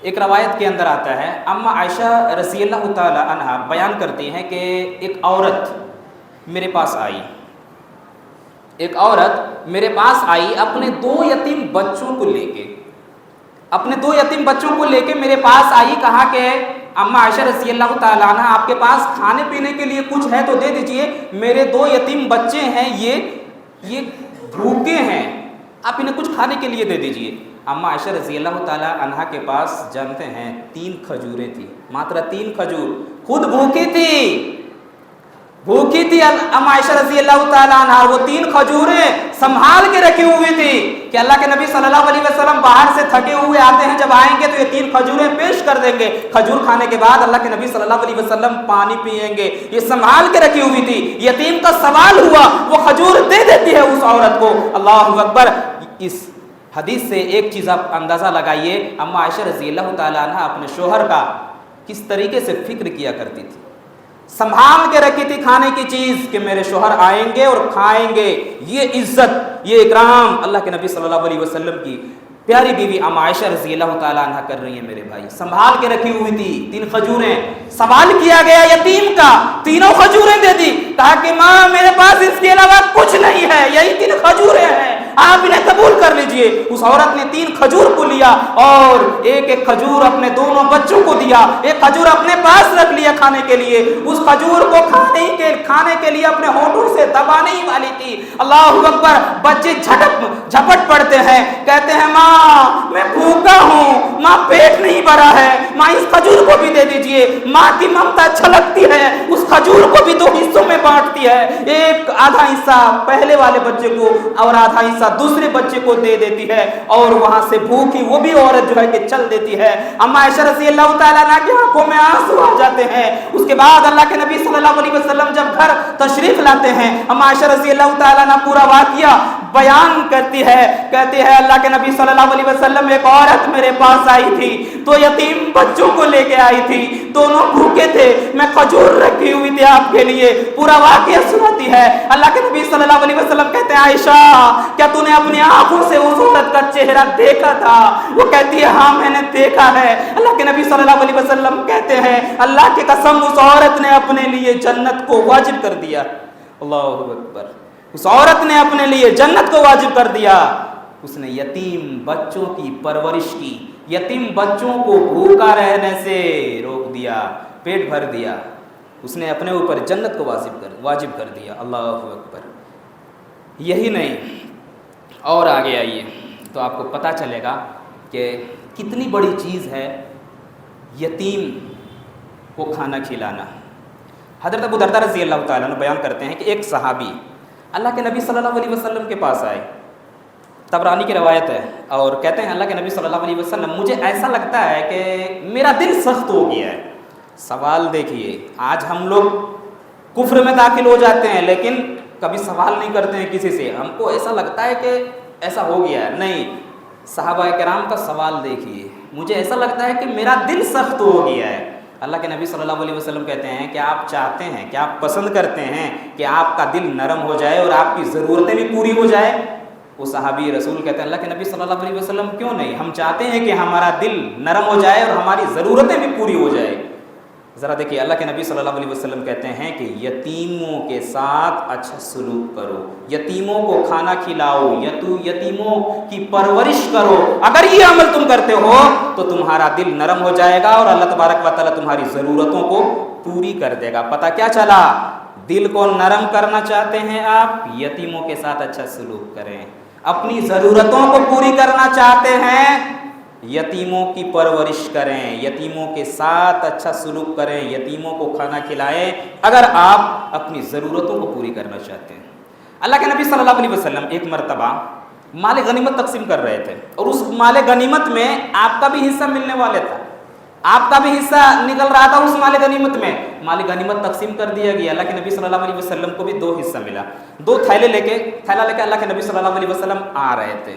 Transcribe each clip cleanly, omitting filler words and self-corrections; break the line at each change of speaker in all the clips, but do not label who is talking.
ایک روایت کے اندر آتا ہے، اما عائشہ رضی اللہ تعالی عنہا بیان کرتی ہیں کہ ایک عورت میرے پاس آئی، اپنے دو یتیم بچوں کو لے کے میرے پاس آئی، کہا کہ اما عائشہ رضی اللہ تعالیٰ عنہ آپ کے پاس کھانے پینے کے لیے کچھ ہے تو دے دیجئے، میرے دو یتیم بچے ہیں یہ بھوکے ہیں، آپ انہیں کچھ کھانے کے لیے دے دیجئے۔ اما عائشہ رضی اللہ تعالیٰ عنہ کے پاس جانتے ہیں 3 کھجوریں تھی، ماتر 3 کھجور، خود بھوکی تھی اما عائشہ رضی اللہ تعالیٰ عنہ، وہ 3 کھجوریں سنبھال کے رکھی ہوئی تھی کہ اللہ کے نبی صلی اللہ علیہ وسلم باہر سے تھکے ہوئے آتے ہیں، جب آئیں گے تو یہ 3 کھجوریں پیش کر دیں گے، کھجور کھانے کے بعد اللہ کے نبی صلی اللہ علیہ وسلم پانی پئیں گے، یہ سنبھال کے رکھی ہوئی تھی۔ یتیم کا سوال ہوا، وہ کھجور دے دیتی ہے اس عورت کو۔ اللہ اکبر! اس حدیث سے ایک چیز آپ اندازہ لگائیے، اما عائشہ رضی اللہ تعالیٰ عنہ اپنے شوہر کا کس طریقے سے فکر کیا کرتی تھی، سنبھال کے رکھی تھی کھانے کی چیز کہ میرے شوہر آئیں گے اور کھائیں گے۔ یہ عزت، یہ اکرام اللہ کے نبی صلی اللہ علیہ وسلم کی پیاری بیوی اما عائشہ رضی اللہ تعالیٰ عنہ کر رہی ہیں۔ میرے بھائی، سنبھال کے رکھی ہوئی تھی 3 کھجوریں، سوال کیا گیا یتیم کا، تینوں کھجوریں دے دی، کہا کہ ماں میرے پاس اس کے علاوہ کچھ نہیں ہے، یہی 3 کھجوریں ہیں، آپ انہیں قبول کر لیجئے۔ اس عورت نے 3 کھجور کو لیا اور ایک کھجور اپنے دونوں بچوں کو دیا، ایک کھجور اپنے پاس رکھ لیا کھانے کے لیے، اس کھجور کو کھانے کے لیے اپنے ہونٹوں سے دبانے ہی والی تھی۔ اللہ اکبر! بچے جھپٹ پڑتے ہیں، کہتے ہیں ماں میں بھوکا ہوں، ماں پیٹ نہیں بھرا ہے، ماں اس کھجور کو بھی دے دیجئے۔ ماں کی ممتا چھلکتی ہے، اس کھجور کو بھی 2 حصوں میں بانٹتی ہے، ایک آدھا حصہ پہلے والے بچے کو اور آدھا حصہ دوسرے بچے کو دے دیتی ہے، اور وہاں سے بھوکی وہ بھی عورت جو ہے کہ چل دیتی ہے۔ اما عائشہ رضی اللہ تعالیٰ عنہ کی آنکھوں میں آنسو آ جاتے ہیں۔ اس کے بعد اللہ کے نبی صلی اللہ علیہ وسلم جب گھر تشریف لاتے ہیں، اما عائشہ رضی اللہ تعالیٰ عنہ پورا واقعہ بیان کرتی ہے، کہتی ہے اللہ کے نبی صلی اللہ علیہ وسلم ایک عورت میرے پاس آئی تھی، 2 یتیم بچوں کو لے کے آئی تھی، دونوں بھوکے تھے، میں کھجور رکھی ہوئی تھی آپ کے لیے۔ پورا واقعہ سناتی ہے۔ اللہ کے نبی صلی اللہ علیہ وسلم کہتے ہیں عائشہ کیا تو نے اپنی آنکھوں سے اس عورت کا چہرہ دیکھا تھا؟ وہ کہتی ہے ہاں میں نے دیکھا ہے۔ اللہ کے نبی صلی اللہ علیہ وسلم کہتے ہیں اللہ کی قسم اس عورت نے اپنے لیے جنت کو واجب کر دیا۔ اللہ اکبر! اس عورت نے اپنے لیے جنت کو واجب کر دیا۔ اس نے یتیم بچوں کی پرورش کی، یتیم بچوں کو بھوکا رہنے سے روک دیا، پیٹ بھر دیا، اس نے اپنے اوپر جنت کو واجب کر دیا۔ اللہ اکبر! یہی نہیں، اور آگے آئیے تو آپ کو پتہ چلے گا کہ کتنی بڑی چیز ہے یتیم کو کھانا کھلانا۔ حضرت ابو درداء رضی اللہ تعالیٰ عنہ بیان کرتے ہیں کہ ایک صحابی اللہ کے نبی صلی اللہ علیہ وسلم کے پاس آئے، طبرانی کی روایت ہے، اور کہتے ہیں اللہ کے نبی صلی اللہ علیہ وسلم مجھے ایسا لگتا ہے کہ میرا دل سخت ہو گیا ہے۔ سوال دیکھیے، آج ہم لوگ کفر میں داخل ہو جاتے ہیں لیکن کبھی سوال نہیں کرتے ہیں کسی سے، ہم کو ایسا لگتا ہے کہ ایسا ہو گیا ہے۔ نہیں، صحابہ کرام کا سوال دیکھیے، مجھے ایسا لگتا ہے کہ میرا دل سخت ہو گیا ہے۔ اللہ کے نبی صلی اللہ علیہ وسلم کہتے ہیں کہ آپ چاہتے ہیں، کہ آپ پسند کرتے ہیں کہ آپ کا دل نرم ہو جائے اور آپ کی ضرورتیں بھی پوری ہو جائے؟ وہ صحابی رسول کہتے ہیں اللہ کے نبی صلی اللہ علیہ وسلم کیوں نہیں، ہم چاہتے ہیں کہ ہمارا دل نرم ہو جائے اور ہماری ضرورتیں بھی پوری ہو جائے۔ ذرا دیکھیے، اللہ کے نبی صلی اللہ علیہ وسلم کہتے ہیں کہ یتیموں کے ساتھ اچھا سلوک کرو، یتیموں کو کھانا کھلاؤ، یتیموں کی پرورش کرو۔ اگر یہ عمل تم کرتے ہو تو تمہارا دل نرم ہو جائے گا اور اللہ تبارک و تعالیٰ تمہاری ضرورتوں کو پوری کر دے گا۔ پتہ کیا چلا؟ دل کو نرم کرنا چاہتے ہیں آپ، یتیموں کے ساتھ اچھا سلوک کریں۔ اپنی ضرورتوں کو پوری کرنا چاہتے ہیں، یتیموں کی پرورش کریں، یتیموں کے ساتھ اچھا سلوک کریں، یتیموں کو کھانا کھلائیں، اگر آپ اپنی ضرورتوں کو پوری کرنا چاہتے ہیں۔ اللہ کے نبی صلی اللہ علیہ وسلم ایک مرتبہ مال غنیمت تقسیم کر رہے تھے، اور اس مال غنیمت میں آپ کا بھی حصہ ملنے والے تھا، آپ کا بھی حصہ نکل رہا تھا اس مال غنیمت میں۔ مال غنیمت تقسیم کر دیا گیا، اللہ کے نبی صلی اللہ علیہ وسلم کو بھی 2 حصہ ملا۔ 2 تھیلا لے کے اللہ کے نبی صلی اللہ علیہ وسلم آ رہے تھے۔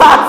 7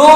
2